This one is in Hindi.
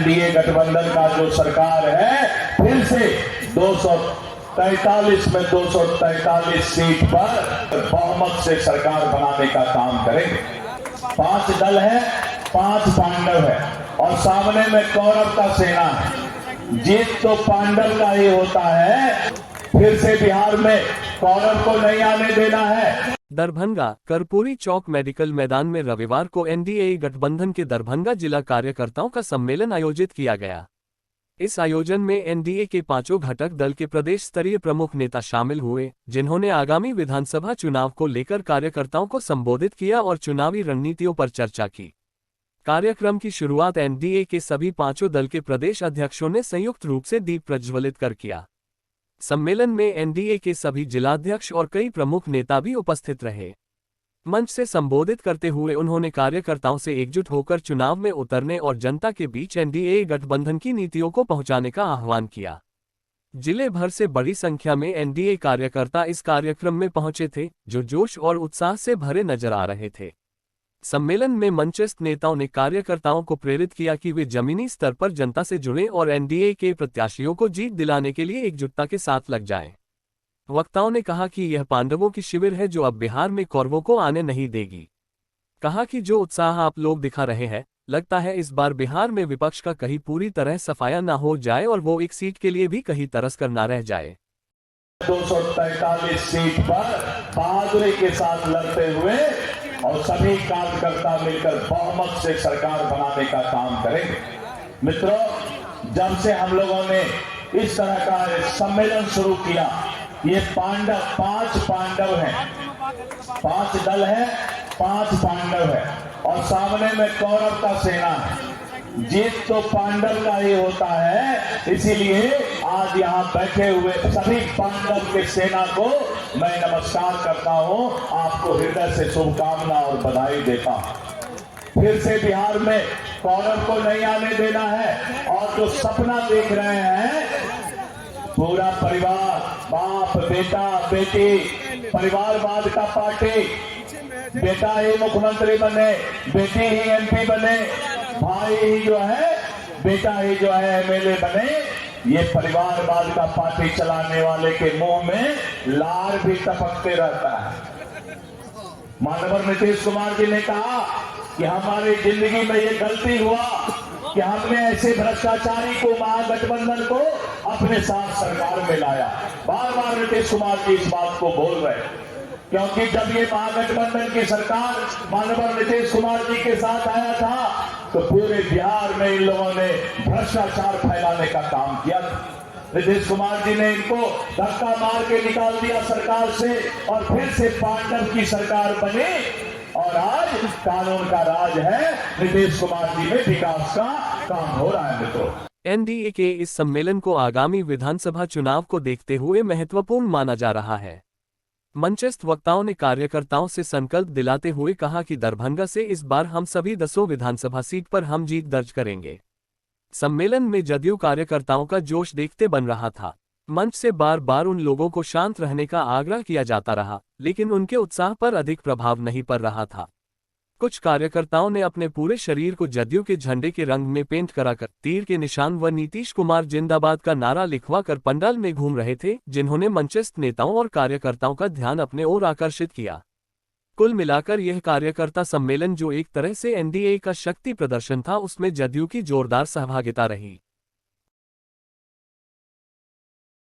एनडीए गठबंधन का जो सरकार है फिर से 243 में 243 सीट पर बहुमत से सरकार बनाने का काम करेंगे। 5 दल है, 5 पांडव है और सामने में कौरव का सेना है। जीत तो पांडव का ही होता है। फिर से बिहार में कौरव को नहीं आने देना है। दरभंगा कर्पूरी चौक मेडिकल मैदान में रविवार को एनडीए गठबंधन के दरभंगा जिला कार्यकर्ताओं का सम्मेलन आयोजित किया गया। इस आयोजन में एनडीए के 5 घटक दल के प्रदेश स्तरीय प्रमुख नेता शामिल हुए, जिन्होंने आगामी विधानसभा चुनाव को लेकर कार्यकर्ताओं को संबोधित किया और चुनावी रणनीतियों पर चर्चा की। कार्यक्रम की शुरुआत एनडीए के सभी 5 दल के प्रदेश अध्यक्षों ने संयुक्त रूप से दीप प्रज्वलित कर किया। सम्मेलन में एनडीए के सभी जिलाध्यक्ष और कई प्रमुख नेता भी उपस्थित रहे। मंच से संबोधित करते हुए उन्होंने कार्यकर्ताओं से एकजुट होकर चुनाव में उतरने और जनता के बीच एनडीए गठबंधन की नीतियों को पहुंचाने का आह्वान किया। जिले भर से बड़ी संख्या में एनडीए कार्यकर्ता इस कार्यक्रम में पहुंचे थे, जो जोश और उत्साह से भरे नजर आ रहे थे। सम्मेलन में मंचस्थ नेताओं ने कार्यकर्ताओं को प्रेरित किया कि वे जमीनी स्तर पर जनता से जुड़ें और एनडीए के प्रत्याशियों को जीत दिलाने के लिए एकजुटता के साथ लग जाएं। वक्ताओं ने कहा कि यह पांडवों की शिविर है जो अब बिहार में कौरवों को आने नहीं देगी। कहा कि जो उत्साह आप लोग दिखा रहे हैं, लगता है इस बार बिहार में विपक्ष का कहीं पूरी तरह सफाया ना हो जाए और वो एक सीट के लिए भी कहीं तरस कर ना रह जाए। 243 सीट पर बहादुरी के साथ लड़ते हुए और सभी कार्यकर्ता मिलकर बहुमत से सरकार बनाने का काम करेंगे। मित्रों, जब से हम लोगों ने इस तरह का सम्मेलन शुरू किया, ये 5 पांडव हैं, 5 दल है, 5 पांडव है और सामने में कौरव का सेना है। जीत तो पांडव का ही होता है। इसीलिए आज यहाँ बैठे हुए सभी पांडव के सेना को मैं नमस्कार करता हूँ। आपको हृदय से शुभकामना और बधाई देता हूँ। फिर से बिहार में कौरव को नहीं आने देना है और जो सपना देख रहे हैं, पूरा परिवार, बाप बेटा बेटी, परिवारवाद का पार्टी, बेटा ही मुख्यमंत्री बने, बेटी ही एमपी बने, भाई ही जो है, बेटा ही जो है एमएलए बने, ये परिवारवाद का पार्टी चलाने वाले के मुंह में लार भी टपकते रहता है। माननीय नीतीश कुमार जी ने कहा कि हमारी जिंदगी में ये गलती हुआ कि हमने ऐसे भ्रष्टाचारी को, महागठबंधन को अपने साथ सरकार में लाया। बार बार नीतीश कुमार जी इस बात को बोल रहे, क्योंकि जब ये महागठबंधन की सरकार माननीय नीतीश कुमार जी के साथ आया था तो पूरे बिहार में इन लोगों ने भ्रष्टाचार फैलाने का काम किया था। नीतीश कुमार जी ने इनको धक्का मार के निकाल दिया सरकार से और फिर से पांडव की सरकार बनी और आज कानून का राज है। नीतीश कुमार जी में विकास का काम हो रहा है। मित्रों, एनडीए के इस सम्मेलन को आगामी विधानसभा चुनाव को देखते हुए महत्वपूर्ण माना जा रहा है। मंचस्थ वक्ताओं ने कार्यकर्ताओं से संकल्प दिलाते हुए कहा कि दरभंगा से इस बार हम सभी 10 विधानसभा सीट पर हम जीत दर्ज करेंगे। सम्मेलन में जदयू कार्यकर्ताओं का जोश देखते बन रहा था। मंच से बार बार उन लोगों को शांत रहने का आग्रह किया जाता रहा, लेकिन उनके उत्साह पर अधिक प्रभाव नहीं पड़ रहा था। कुछ कार्यकर्ताओं ने अपने पूरे शरीर को जदयू के झंडे के रंग में पेंट कराकर तीर के निशान व नीतीश कुमार जिंदाबाद का नारा लिखवा कर पंडाल में घूम रहे थे, जिन्होंने मंचस्थ नेताओं और कार्यकर्ताओं का ध्यान अपने ओर आकर्षित किया। कुल मिलाकर यह कार्यकर्ता सम्मेलन जो एक तरह से एनडीए का शक्ति प्रदर्शन था, उसमें जदयू की जोरदार सहभागिता रही।